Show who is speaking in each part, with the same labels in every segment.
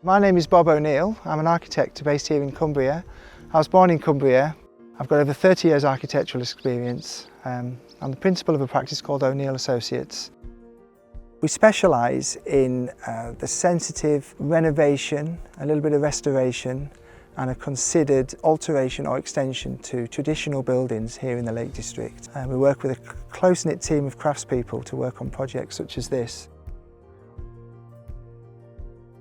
Speaker 1: My name is Bob O'Neill. I'm an architect based here in Cumbria. I was born in Cumbria. I've got over 30 years architectural experience. I'm the principal of a practice called O'Neill Associates. We specialise in the sensitive renovation, a little bit of restoration and a considered alteration or extension to traditional buildings here in the Lake District. We work with a close-knit team of craftspeople to work on projects such as this.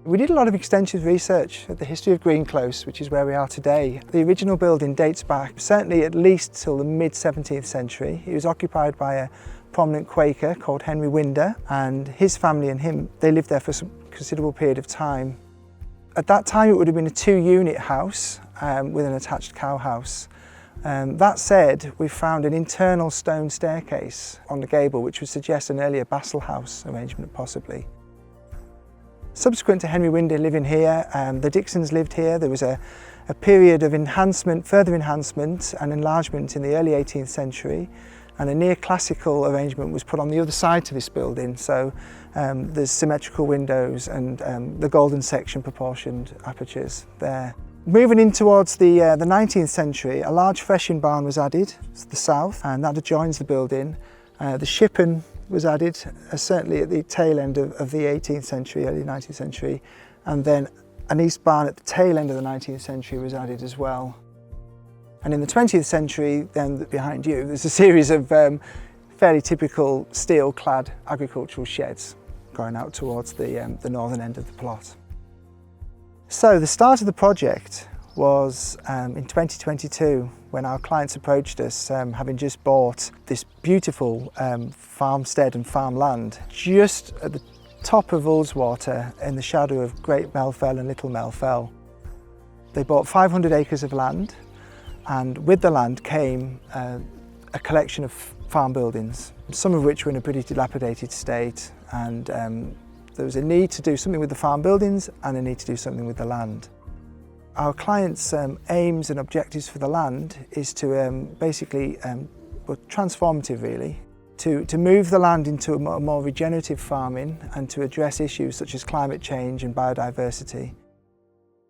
Speaker 1: We did a lot of extensive research at the history of Greenclose, which is where we are today. The original building dates back certainly at least till the mid-17th century. It was occupied by a prominent Quaker called Henry Winder, and his family and him, they lived there for some considerable period of time. At that time it would have been a 2-unit house with an attached cow house. That said, we found an internal stone staircase on the gable which would suggest an earlier Bassel house arrangement possibly. Subsequent to Henry Winder living here, the Dixons lived here. There was a period of enhancement, further enhancement and enlargement in the early 18th century, and a near-classical arrangement was put on the other side to this building. So there's symmetrical windows and the golden section proportioned apertures there. Moving in towards the 19th century, a large threshing barn was added to the south, and that adjoins the building. The shippen was added certainly at the tail end of the 18th century, early 19th century, and then an east barn at the tail end of the 19th century was added as well. And in the 20th century, then behind you, there's a series of fairly typical steel-clad agricultural sheds going out towards the northern end of the plot. So the start of the project was in 2022 when our clients approached us, having just bought this beautiful farmstead and farmland just at the top of Ullswater in the shadow of Great Melfell and Little Melfell. They bought 500 acres of land, and with the land came a collection of farm buildings, some of which were in a pretty dilapidated state, and there was a need to do something with the farm buildings and a need to do something with the land. Our clients' aims and objectives for the land is to basically, transformative really, to move the land into a more regenerative farming and to address issues such as climate change and biodiversity.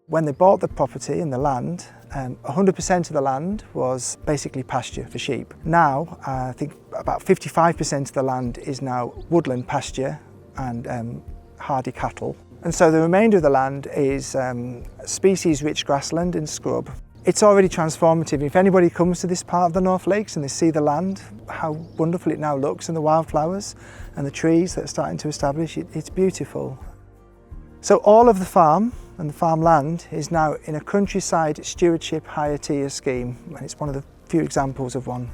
Speaker 1: When they bought the property and the land, 100% of the land was basically pasture for sheep. Now, I think about 55% of the land is now woodland pasture and hardy cattle. And so the remainder of the land is species-rich grassland and scrub. It's already transformative. If anybody comes to this part of the North Lakes and they see the land, how wonderful it now looks, and the wildflowers and the trees that are starting to establish, it's beautiful. So all of the farm and the farmland is now in a countryside stewardship hire tier scheme, and it's one of the few examples of one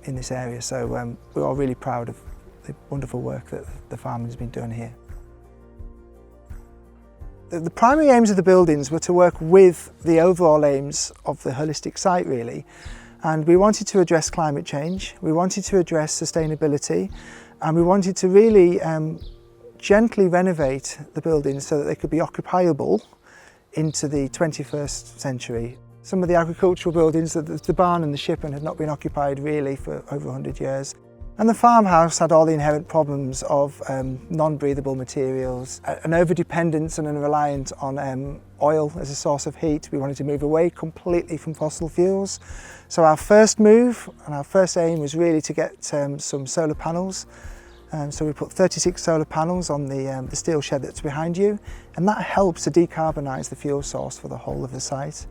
Speaker 1: in this area. So we're all really proud of the wonderful work that the farming has been done here. The primary aims of the buildings were to work with the overall aims of the holistic site really, and we wanted to address climate change, we wanted to address sustainability, and we wanted to really gently renovate the buildings so that they could be occupiable into the 21st century. Some of the agricultural buildings, the barn and the shippen, had not been occupied really for over 100 years. And the farmhouse had all the inherent problems of non-breathable materials, an over-dependence and a reliance on oil as a source of heat. We wanted to move away completely from fossil fuels. So our first move and our first aim was really to get some solar panels. So we put 36 solar panels on the steel shed that's behind you, and that helps to decarbonise the fuel source for the whole of the site.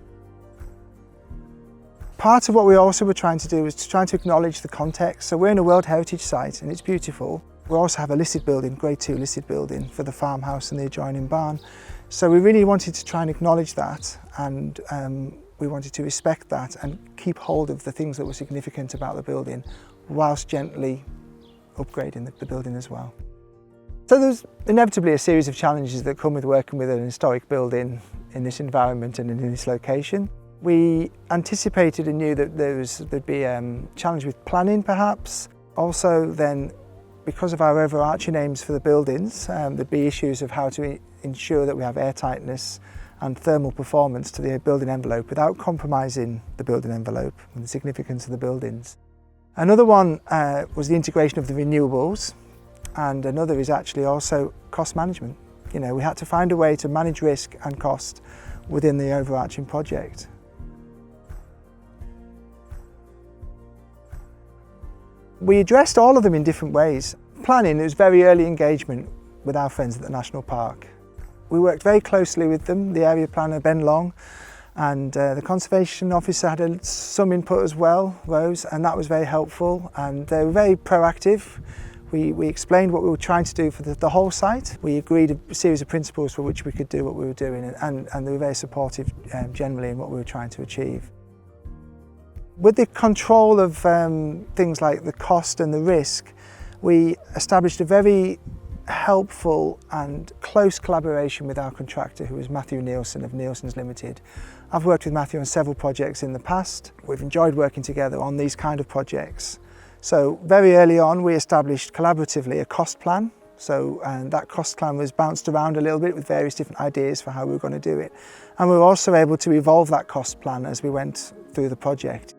Speaker 1: Part of what we also were trying to do was to try to acknowledge the context. So we're in a World Heritage Site and it's beautiful. We also have a listed building, Grade 2 listed building for the farmhouse and the adjoining barn. So we really wanted to try and acknowledge that, and we wanted to respect that and keep hold of the things that were significant about the building whilst gently upgrading the building as well. So there's inevitably a series of challenges that come with working with an historic building in this environment and in this location. We anticipated and knew that there'd be a challenge with planning perhaps. Also then, because of our overarching aims for the buildings, there'd be issues of how to ensure that we have airtightness and thermal performance to the building envelope without compromising the building envelope and the significance of the buildings. Another one was the integration of the renewables, and another is actually also cost management. You know, we had to find a way to manage risk and cost within the overarching project. We addressed all of them in different ways. Planning, it was very early engagement with our friends at the National Park. We worked very closely with them, the area planner Ben Long, and the conservation officer had some input as well, Rose, and that was very helpful, and they were very proactive. We explained what we were trying to do for the whole site. We agreed a series of principles for which we could do what we were doing, and they were very supportive generally in what we were trying to achieve. With the control of things like the cost and the risk, we established a very helpful and close collaboration with our contractor, who was Matthew Nielsen of Nielsen's Limited. I've worked with Matthew on several projects in the past. We've enjoyed working together on these kind of projects. So very early on we established collaboratively a cost plan. And that cost plan was bounced around a little bit with various different ideas for how we were going to do it. And we were also able to evolve that cost plan as we went through the project.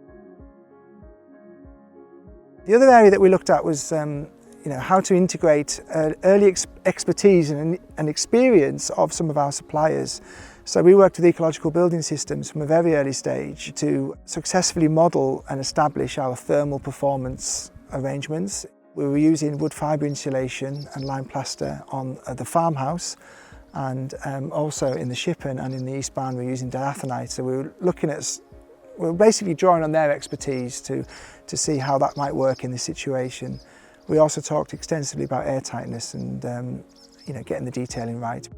Speaker 1: The other area that we looked at was how to integrate early expertise and experience of some of our suppliers. So we worked with ecological building systems from a very early stage to successfully model and establish our thermal performance arrangements. We were using wood fibre insulation and lime plaster on the farmhouse, and also in the Shippen and in the East Barn we were using diathonite. So we were basically drawing on their expertise to see how that might work in this situation. We also talked extensively about airtightness and getting the detailing right.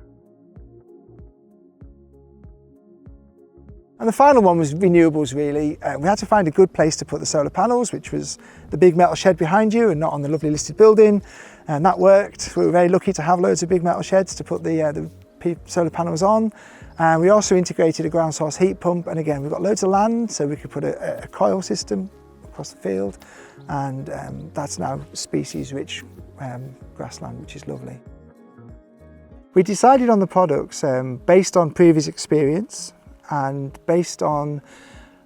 Speaker 1: And the final one was renewables, really. We had to find a good place to put the solar panels, which was the big metal shed behind you and not on the lovely listed building, and that worked. We were very lucky to have loads of big metal sheds to put the solar panels on. And we also integrated a ground source heat pump, and again we've got loads of land, so we could put a coil system across the field, and that's now species rich grassland, which is lovely. We decided on the products based on previous experience and based on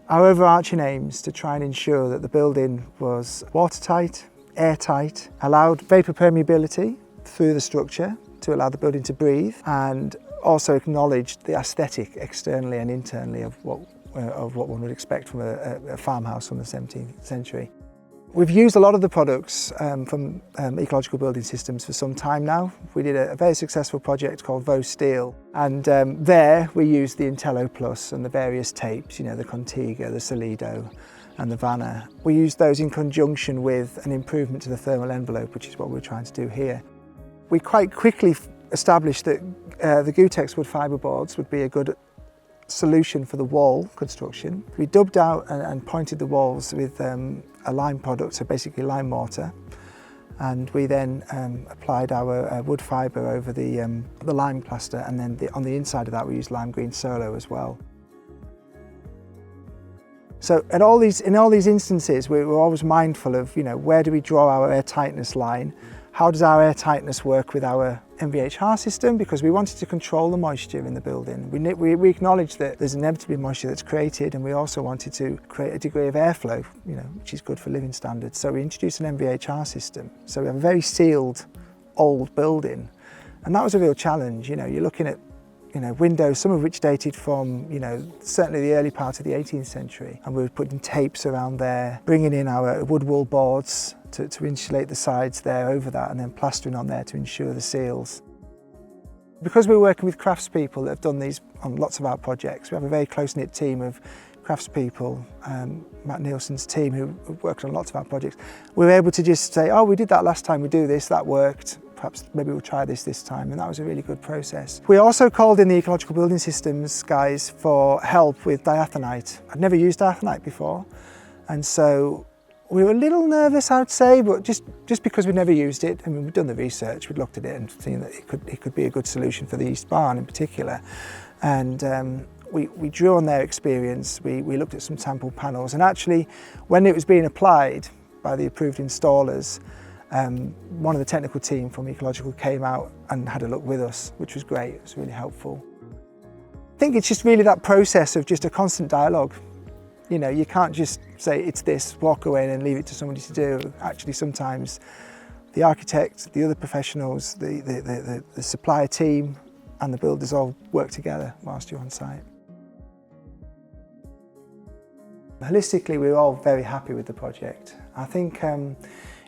Speaker 1: our overarching aims to try and ensure that the building was watertight, airtight, allowed vapour permeability through the structure to allow the building to breathe, and also acknowledged the aesthetic externally and internally of what one would expect from a farmhouse from the 17th century. We've used a lot of the products from ecological building systems for some time now. We did a very successful project called Vaux Steel, and there we used the Intello Plus and the various tapes, the Contiga, the Solido and the Vanna. We used those in conjunction with an improvement to the thermal envelope, which is what we're trying to do here. We quite quickly established that the Gutex wood fibre boards would be a good solution for the wall construction. We dubbed out and pointed the walls with a lime product, so basically lime mortar, and we then applied our wood fibre over the lime plaster, and then on the inside of that we used lime green solo as well. So in all these instances we were always mindful of where do we draw our air tightness line, how does our air tightness work with our MVHR system, because we wanted to control the moisture in the building. We acknowledged that there's inevitably moisture that's created, and we also wanted to create a degree of airflow, which is good for living standards. So we introduced an MVHR system. So we have a very sealed old building, and that was a real challenge. You're looking at windows, some of which dated from certainly the early part of the 18th century, and we were putting tapes around there, bringing in our wood wool boards to insulate the sides there over that, and then plastering on there to ensure the seals. Because we're working with craftspeople that have done these on lots of our projects, we have a very close-knit team of craftspeople, Matt Nielsen's team, who worked on lots of our projects. We were able to just say, oh, we did that last time, we do this, that worked, perhaps maybe we'll try this time, and that was a really good process. We also called in the ecological building systems guys for help with diathonite. I'd never used diathonite before, and so we were a little nervous, I would say, but just because we'd never used it. I mean, we'd done the research, we'd looked at it and seen that it could be a good solution for the East Barn in particular. And we drew on their experience, we looked at some sample panels, and actually when it was being applied by the approved installers, one of the technical team from Ecological came out and had a look with us, which was great. It was really helpful. I think it's just really that process of just a constant dialogue. You can't just say it's this, walk away and leave it to somebody to do. Actually, sometimes The architect, the other professionals, the supplier team and the builders all work together whilst you're on site. Holistically, we're all very happy with the project. I think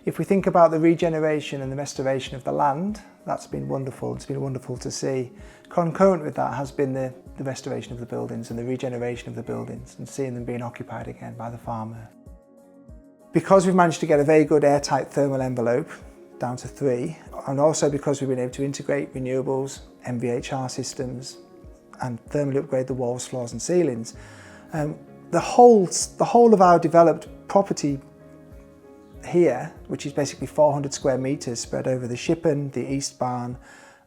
Speaker 1: if we think about the regeneration and the restoration of the land, that's been wonderful. It's been wonderful to see. Concurrent with that has been the restoration of the buildings and the regeneration of the buildings and seeing them being occupied again by the farmer. Because we've managed to get a very good airtight thermal envelope, down to 3, and also because we've been able to integrate renewables, MVHR systems, and thermally upgrade the walls, floors and ceilings, the whole of our developed property here, which is basically 400 square metres spread over the shippen, the east barn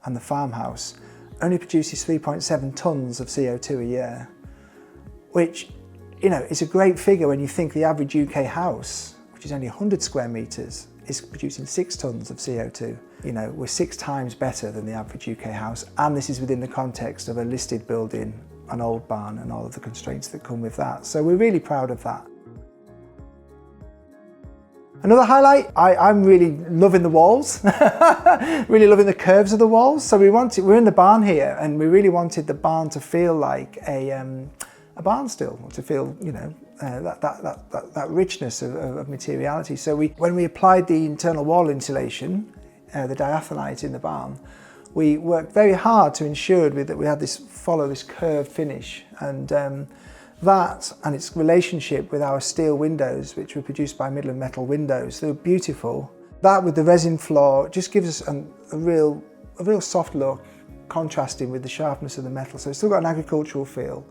Speaker 1: and the farmhouse, only produces 3.7 tonnes of CO2 a year, which, you know, is a great figure when you think the average UK house, which is only 100 square metres, is producing 6 tonnes of CO2. You know, we're 6 times better than the average UK house, and this is within the context of a listed building, an old barn and all of the constraints that come with that. So we're really proud of that. Another highlight, I'm really loving the walls, really loving the curves of the walls. So we're in the barn here and we really wanted the barn to feel like a barn still, to feel, you know, that richness of materiality. So when we applied the internal wall insulation, the diathonite in the barn, we worked very hard to ensure that we had follow this curved finish, and that and its relationship with our steel windows, which were produced by Midland Metal Windows, they were beautiful. That with the resin floor just gives us a real soft look, contrasting with the sharpness of the metal. So it's still got an agricultural feel.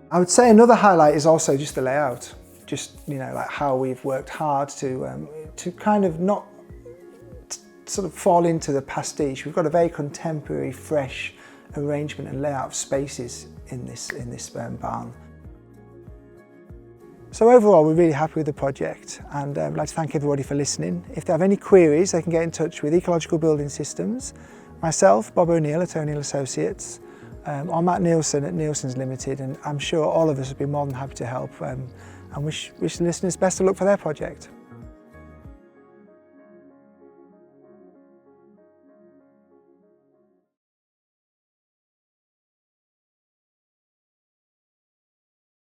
Speaker 1: I would say another highlight is also just the layout. Just, you know, like how we've worked hard to kind of not sort of fall into the pastiche. We've got a very contemporary, fresh arrangement and layout of spaces in this barn. So overall, we're really happy with the project, and I'd like to thank everybody for listening. If they have any queries, they can get in touch with Ecological Building Systems, myself, Bob O'Neill at O'Neill Associates, or Matt Nielsen at Nielsen's Limited, and I'm sure all of us would be more than happy to help, and wish the listeners best of luck for their project.